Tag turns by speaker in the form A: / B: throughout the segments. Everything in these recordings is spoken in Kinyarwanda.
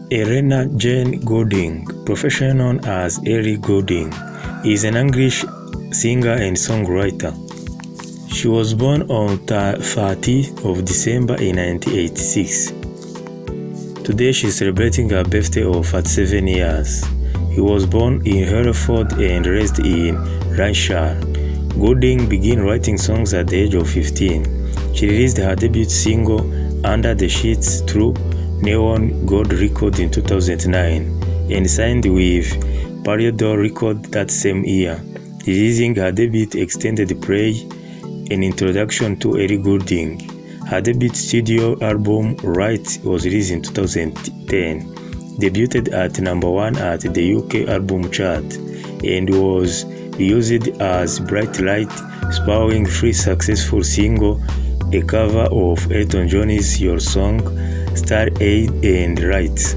A: Elena Jane Goulding, professionally known as Ellie Goulding, is an English singer and songwriter. She was born on 30th of December in 1986. Today she is celebrating her birthday of 37 years. He was born in Hereford and raised in Lyonshall. Goulding began writing songs at the age of 15. She released her debut single Under the Sheets through Gold Records in 2009 and signed with Polydor Records that same year, releasing her debut extended play, An Introduction to Ellie Goulding. Her debut studio album Right was released in 2010, debuted at number 1 at the UK album chart, and was used as Bright Light, spawning 3 successful singles, a cover of Elton John's Your Song, Starry Eyed and Right.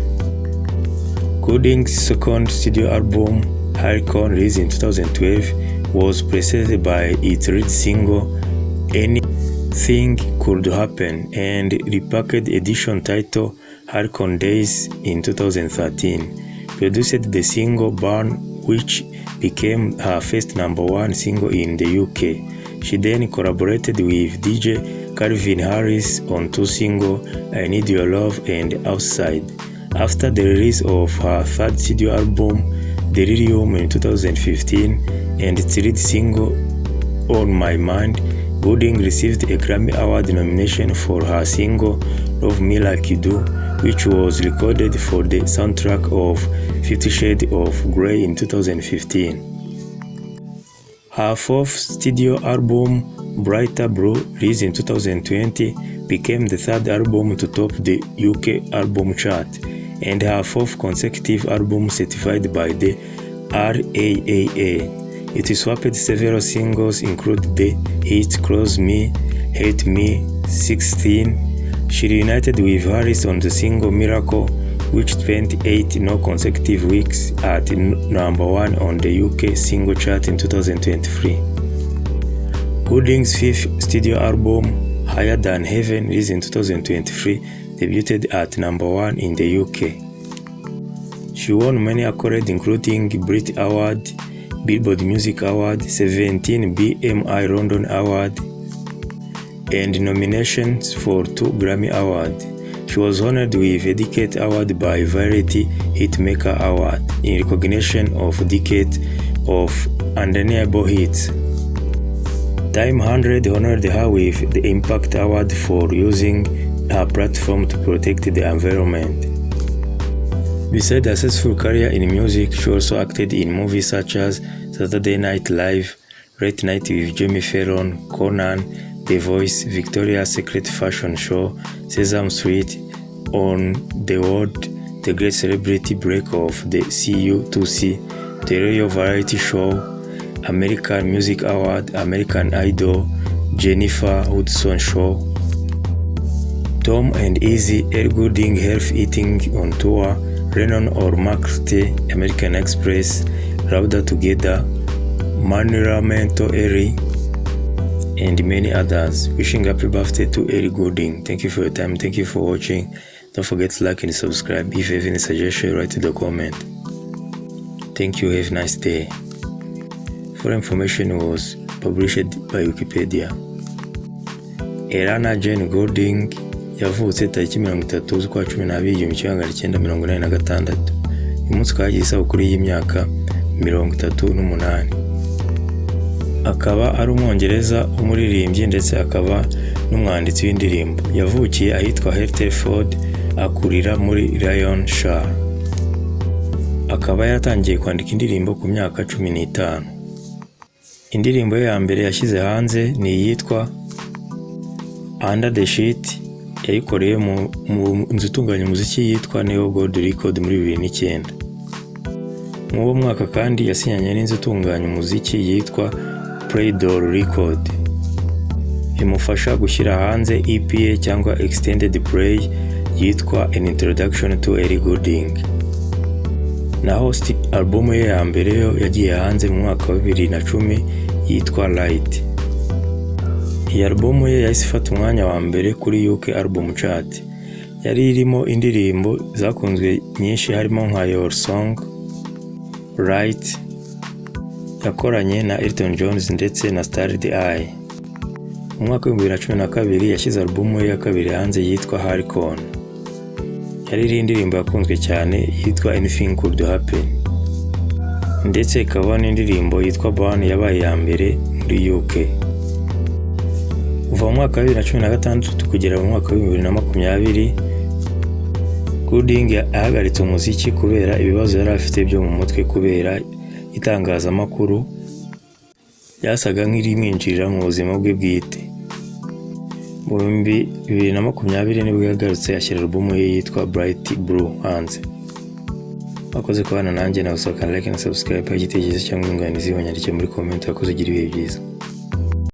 A: Goulding's second studio album, Hereford, released in 2012, was preceded by its lead single, Anything Could Happen, and repackaged edition titled Hereford Days in 2013. Produced the single Burn, which became her first number 1 single in the UK. She then collaborated with DJ Calvin Harris on 2 singles, I Need Your Love and Outside. After the release of her third studio album, Delirium in 2015, and its lead single, On My Mind, Goulding received a Grammy Award nomination for her single Love Me Like You Do, which was recorded for the soundtrack of 50 Shades of Grey in 2015. Her fourth studio album, Brighter Blue, released in 2020, became the third album to top the UK album chart, and her fourth consecutive album certified by the RAAA. It swapped several singles, including the hits Close Me, Hate Me, 16. She reunited with Harris on the single Miracle, which spent 8 consecutive weeks at number 1 on the UK single chart in 2023. Goulding's fifth studio album, Higher Than Heaven, released in 2023, debuted at number 1 in the UK. She won many accolades including Brit Award, Billboard Music Award, 17 BMI London Award, and nominations for 2 Grammy Awards. She was honored with a Decade Award by Variety Hitmaker Award in recognition of Decade of Undeniable Hits. Time 100 honored her with the Impact Award for using her platform to protect the environment. Besides a successful career in music, she also acted in movies such as Saturday Night Live, Late Night with Jimmy Fallon, Conan, The Voice, Victoria's Secret Fashion Show, Sesame Street, On the World, The Great Celebrity Break of the CU2C, The Royal Variety Show, American Music Award, American Idol, Jennifer Hudson Show, Tom and Easy, Ellie Goulding Health Eating on Tour, Lennon or McCartney, American Express, Louder Together, Monumental Ellie, and many others. Wishing happy birthday to Ellie Goulding. Thank you for your time. Thank you for watching. Don't forget to like and subscribe. If you have any suggestion, write in the comment. Thank you. Have a nice day. For information was published by Wikipedia. Elena Jane Goulding yavutse tariki 30 z'ukwa 12 1986. Uyu munsi kagiye isabukuru y'imyaka 38. Akaba ari umwongereza, umuririmbyi ndetse akaba n'umwanditsi w'indirimbo. Yavukiye ahitwa Hereford, akurira muri Lyonshall. Akaba yaratangiye kwandika indirimbo ku myaka 15. Indirimbo ye ya mbere yashyize hanze ni iyitwa Under the Sheet, yayikoreye mu nzu itunganya umuziki yitwa Gold Records muri 2009. Mu uwo mwaka kandi yasinyanye n'inzu itunganya umuziki yitwa Polydor Records, imufasha gushyira hanze EPA cyangwa Extended Play yitwa An Introduction to Ellie Goulding. Naho album ye ya mbere yo yagiye hanze mu mwaka wa 2010 yitwa Light. Iyi album ye yahise ifata umwanya wa mbere kuri UK album chart. yari irimo indirimbo zakunzwe nyinshi harimo nka Your Song, Right, yakoranye na Elton John ndetse na Starry Eyed. Mu mwaka wa 2012 yashyize album ye ya kabiri hanze yitwa Hereford. Yari iri indirimbo yakunzwe cyane yitwa Anything Could Happen, ndetse ikaba n'indirimbo yitwa Born yabaye ya mbere muri UK. Kuva mu mwaka wa 2016 kugera mu mwaka wa 2020, Goulding yahagaritse umuziki kubera ibibazo yari afite byo mu mutwe kubera itangazamakuru yasaga nk'irimwinjirira mu buzima bwe bwite. Mu 2020 nibwo yagarutse ashyira album ye yitwa Bright Blue hanze. Wakoze kubana nanjye, nawe usabwa like na subscribe, igitekerezo cyangwa inyunganizi wanyandike muri comment. Wakoze, ugira ibihe byiza.